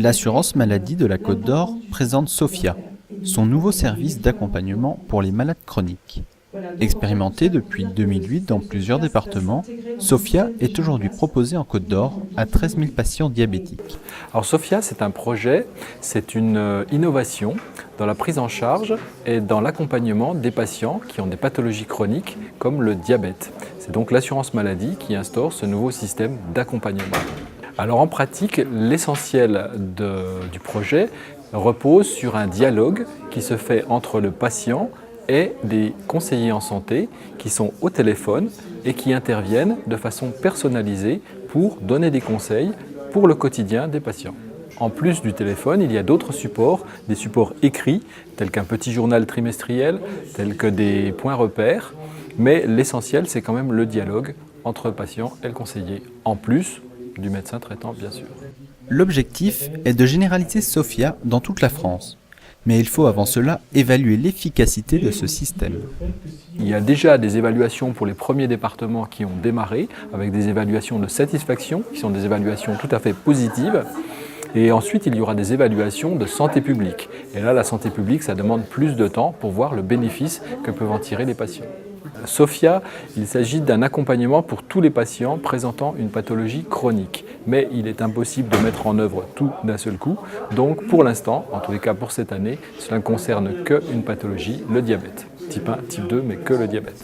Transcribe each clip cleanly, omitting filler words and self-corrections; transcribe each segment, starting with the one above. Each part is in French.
L'assurance maladie de la Côte d'Or présente Sophia, son nouveau service d'accompagnement pour les malades chroniques. Expérimentée depuis 2008 dans plusieurs départements, Sophia est aujourd'hui proposée en Côte d'Or à 13 000 patients diabétiques. Alors Sophia, c'est un projet, c'est une innovation dans la prise en charge et dans l'accompagnement des patients qui ont des pathologies chroniques comme le diabète. C'est donc l'assurance maladie qui instaure ce nouveau système d'accompagnement. Alors en pratique, l'essentiel du projet repose sur un dialogue qui se fait entre le patient et des conseillers en santé qui sont au téléphone et qui interviennent de façon personnalisée pour donner des conseils pour le quotidien des patients. En plus du téléphone, il y a d'autres supports, des supports écrits, tels qu'un petit journal trimestriel, tels que des points repères, mais l'essentiel, c'est quand même le dialogue entre le patient et le conseiller, en plus du médecin traitant, bien sûr. L'objectif est de généraliser Sophia dans toute la France. Mais il faut avant cela évaluer l'efficacité de ce système. Il y a déjà des évaluations pour les premiers départements qui ont démarré, avec des évaluations de satisfaction, qui sont des évaluations tout à fait positives. Et ensuite, il y aura des évaluations de santé publique. Et là, la santé publique, ça demande plus de temps pour voir le bénéfice que peuvent en tirer les patients. Sophia, il s'agit d'un accompagnement pour tous les patients présentant une pathologie chronique. Mais il est impossible de mettre en œuvre tout d'un seul coup. Donc pour l'instant, en tous les cas pour cette année, cela ne concerne qu'une pathologie, le diabète. Type 1, type 2, mais que le diabète.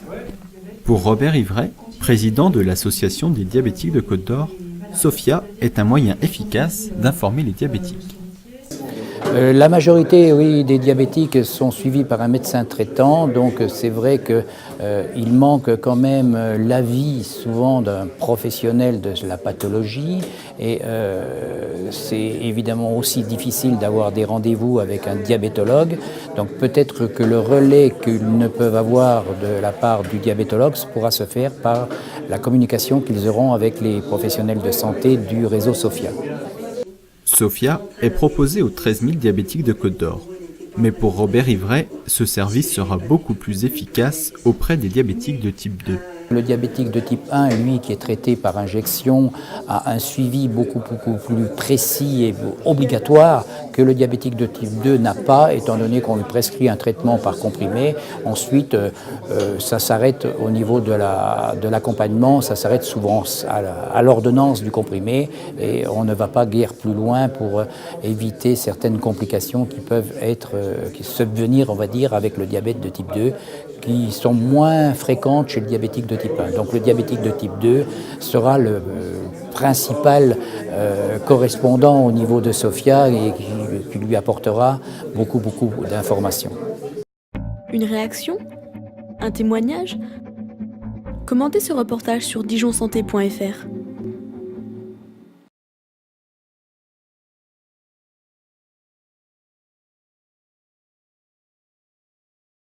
Pour Robert Ivray, président de l'Association des diabétiques de Côte d'Or, Sophia est un moyen efficace d'informer les diabétiques. La majorité, oui, des diabétiques sont suivis par un médecin traitant, donc c'est vrai qu'il manque quand même l'avis souvent d'un professionnel de la pathologie et c'est évidemment aussi difficile d'avoir des rendez-vous avec un diabétologue, donc peut-être que le relais qu'ils ne peuvent avoir de la part du diabétologue pourra se faire par la communication qu'ils auront avec les professionnels de santé du réseau Sophia. Sophia est proposée aux 13 000 diabétiques de Côte d'Or. Mais pour Robert Ivray, ce service sera beaucoup plus efficace auprès des diabétiques de type 2. Le diabétique de type 1, lui, qui est traité par injection, a un suivi beaucoup plus précis et obligatoire que le diabétique de type 2 n'a pas, étant donné qu'on lui prescrit un traitement par comprimé. Ensuite, ça s'arrête au niveau de l'accompagnement, ça s'arrête souvent à l'ordonnance du comprimé et on ne va pas guère plus loin pour éviter certaines complications qui peuvent qui subvenir, on va dire, avec le diabète de type 2, qui sont moins fréquentes chez le diabétique de type 1. Donc le diabétique de type 2 sera le principal correspondant au niveau de Sophia et qui lui apportera beaucoup d'informations. Une réaction? Un témoignage? Commentez ce reportage sur dijonsanté.fr.